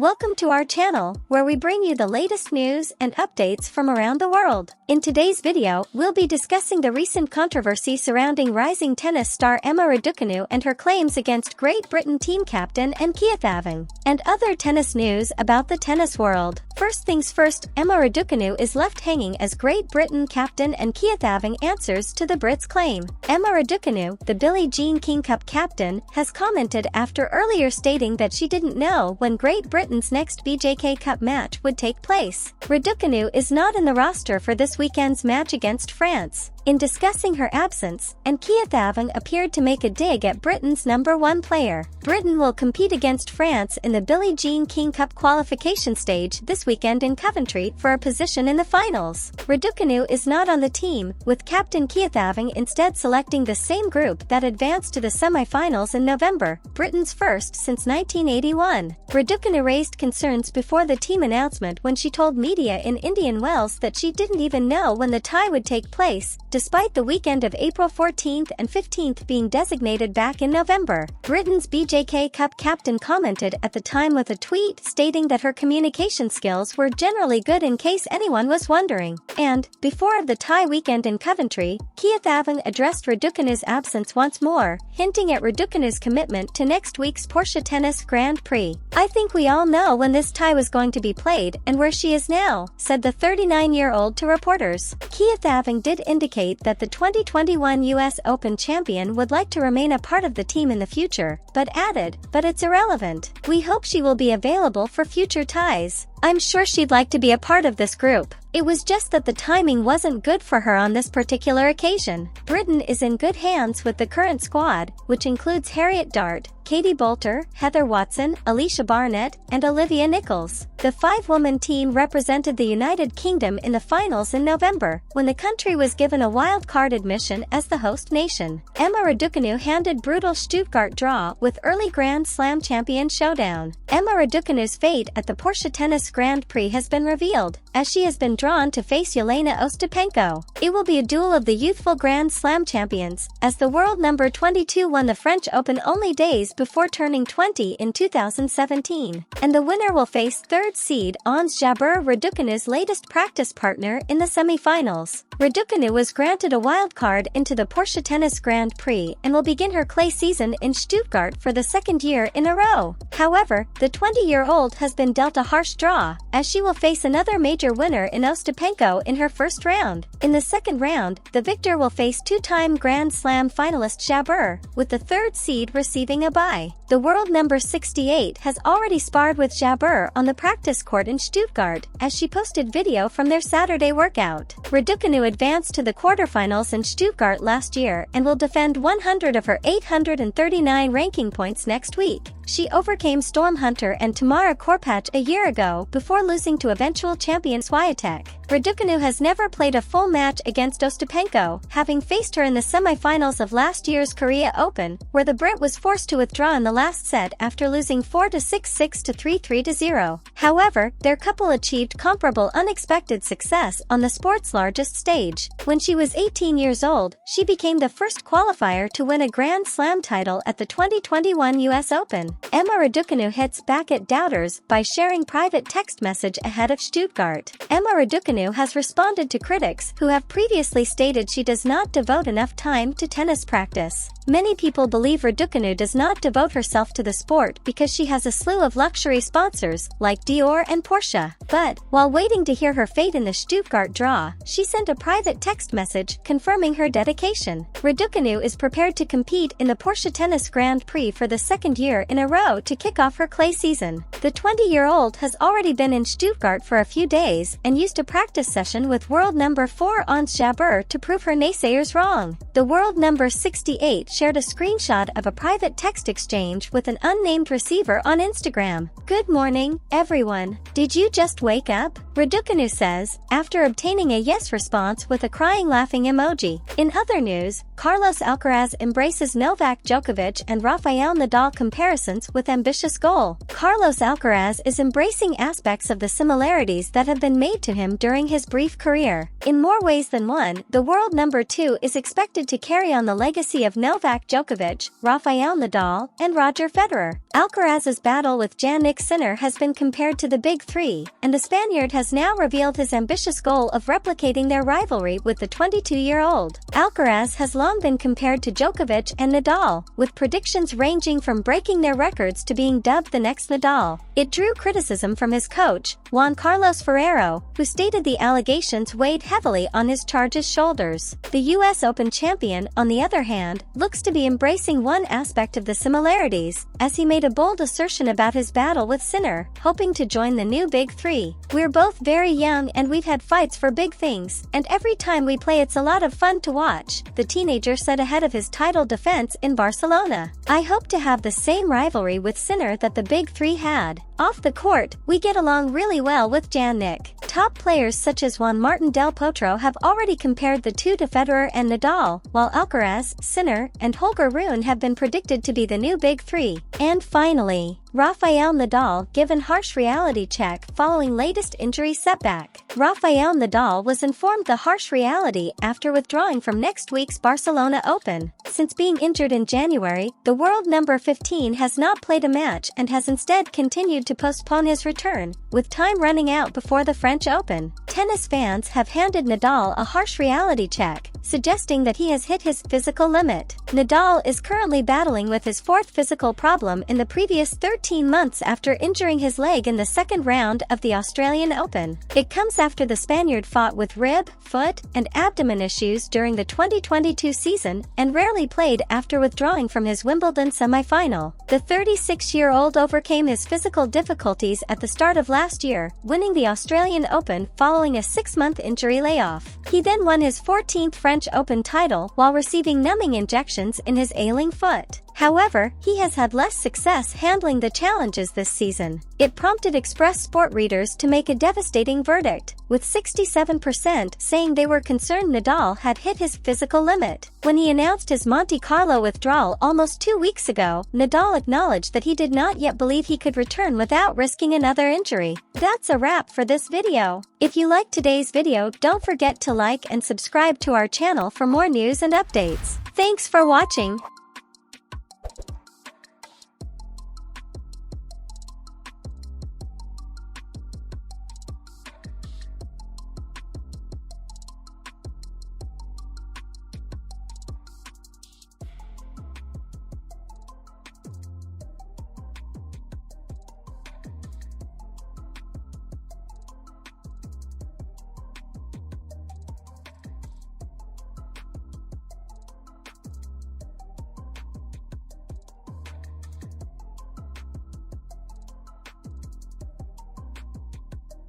Welcome to our channel, where we bring you the latest news and updates from around the world. In today's video, we'll be discussing the recent controversy surrounding rising tennis star Emma Raducanu and her claims against Great Britain team captain and Keothavong, and other tennis news about the tennis world. First things first, Emma Raducanu is left hanging as Great Britain captain and Keothavong answers to the Brits' claim. Emma Raducanu, the Billie Jean King Cup captain, has commented after earlier stating that she didn't know when Great Britain's next BJK Cup match would take place. Raducanu is not in the roster for this weekend's match against France. In discussing her absence, and Keothavong appeared to make a dig at Britain's #1 player. Britain will compete against France in the Billie Jean King Cup qualification stage this weekend in Coventry for a position in the finals. Raducanu is not on the team, with captain Keothavong instead selecting the same group that advanced to the semi-finals in November, Britain's first since 1981. Raducanu raised concerns before the team announcement when she told media in Indian Wells that she didn't even know when the tie would take place, despite the weekend of April 14th and 15th being designated back in November. Britain's BJK Cup captain commented at the time with a tweet stating that her communication skills were generally good in case anyone was wondering. And, before the tie weekend in Coventry, Keothavong addressed Raducanu's absence once more, hinting at Raducanu's commitment to next week's Porsche Tennis Grand Prix. "I think we all know when this tie was going to be played and where she is now," said the 39-year-old to reporters. Keothavong did indicate that the 2021 US Open champion would like to remain a part of the team in the future, but added, "But it's irrelevant. We hope she will be available for future ties. I'm sure she'd like to be a part of this group. It was just that the timing wasn't good for her on this particular occasion." Britain is in good hands with the current squad, which includes Harriet Dart, Katie Boulter, Heather Watson, Alicia Barnett, and Olivia Nichols. The five-woman team represented the United Kingdom in the finals in November, when the country was given a wild-card admission as the host nation. Emma Raducanu handed brutal Stuttgart draw with early Grand Slam champion showdown. Emma Raducanu's fate at the Porsche Tennis Grand Prix has been revealed, as she has been drawn to face Jelena Ostapenko. It will be a duel of the youthful Grand Slam champions, as the world number 22 won the French Open only days before turning 20 in 2017, and the winner will face third seed Ons Jabeur, Raducanu's latest practice partner, in the semi-finals. Raducanu was granted a wild card into the Porsche Tennis Grand Prix and will begin her clay season in Stuttgart for the second year in a row. However, the 20-year-old has been dealt a harsh draw, as she will face another major winner in Ostapenko in her first round. In the second round, the victor will face two-time Grand Slam finalist Jabeur, with the third seed receiving a bye. The world number 68 has already sparred with Jabeur on the practice court in Stuttgart, as she posted video from their Saturday workout. Raducanu advanced to the quarterfinals in Stuttgart last year and will defend 100 of her 839 ranking points next week. She overcame Storm Hunter and Tamara Korpach a year ago before losing to eventual champion Swiatek. Raducanu has never played a full match against Ostapenko, having faced her in the semi-finals of last year's Korea Open, where the Brit was forced to withdraw in the last set after losing 4-6, 6-3, 3-0. However, their couple achieved comparable unexpected success on the sport's largest stage. When she was 18 years old, she became the first qualifier to win a Grand Slam title at the 2021 US Open. Emma Raducanu hits back at doubters by sharing private text message ahead of Stuttgart. Emma Raducanu has responded to critics who have previously stated she does not devote enough time to tennis practice. Many people believe Raducanu does not devote herself to the sport because she has a slew of luxury sponsors like Dior and Porsche. But, while waiting to hear her fate in the Stuttgart draw, she sent a private text message confirming her dedication. Raducanu is prepared to compete in the Porsche Tennis Grand Prix for the second year in a row to kick off her clay season. The 20-year-old has already been in Stuttgart for a few days and used a practice session with world number 4 Ons Jabeur to prove her naysayers wrong. The world number 68 shared a screenshot of a private text exchange with an unnamed receiver on Instagram. "Good morning, everyone. Did you just wake up?" Raducanu says, after obtaining a yes response with a crying laughing emoji. In other news, Carlos Alcaraz embraces Novak Djokovic and Rafael Nadal comparisons adolescence with ambitious goal. Carlos Alcaraz is embracing aspects of the similarities that have been made to him during his brief career. In more ways than one, the world number 2 is expected to carry on the legacy of Novak Djokovic, Rafael Nadal, and Roger Federer. Alcaraz's battle with Jannik Sinner has been compared to the Big Three, and the Spaniard has now revealed his ambitious goal of replicating their rivalry with the 22-year-old. Alcaraz has long been compared to Djokovic and Nadal, with predictions ranging from breaking their records to being dubbed the next Nadal. It drew criticism from his coach, Juan Carlos Ferrero, who stated the allegations weighed heavily on his charge's shoulders. The US Open champion, on the other hand, looks to be embracing one aspect of the similarities, as he made a bold assertion about his battle with Sinner, hoping to join the new Big Three. "We're both very young and we've had fights for big things, and every time we play it's a lot of fun to watch," the teenager said ahead of his title defense in Barcelona. "I hope to have the same rivalry with Sinner that the Big Three had. Off the court, we get along really well with Jannik." Top players such as Juan Martin Del Potro have already compared the two to Federer and Nadal, while Alcaraz, Sinner, and Holger Rune have been predicted to be the new Big Three. And finally, Rafael Nadal given harsh reality check following latest injury setback. Rafael Nadal was informed the harsh reality after withdrawing from next week's Barcelona Open. Since being injured in January, the world number 15 has not played a match and has instead continued to postpone his return, with time running out before the French Open. Tennis fans have handed Nadal a harsh reality check, suggesting that he has hit his physical limit. Nadal is currently battling with his fourth physical problem in the previous 13 months after injuring his leg in the second round of the Australian Open. It comes after the Spaniard fought with rib, foot, and abdomen issues during the 2022 season and rarely played after withdrawing from his Wimbledon semi-final. The 36-year-old overcame his physical difficulties at the start of last year, winning the Australian Open following a 6-month injury layoff. He then won his 14th French Open title while receiving numbing injections in his ailing foot. However, he has had less success handling the challenges this season. It prompted Express Sport readers to make a devastating verdict, with 67% saying they were concerned Nadal had hit his physical limit. When he announced his Monte Carlo withdrawal almost 2 weeks ago, Nadal acknowledged that he did not yet believe he could return without risking another injury. That's a wrap for this video. If you liked today's video, don't forget to like and subscribe to our channel for more news and updates. Thanks for watching.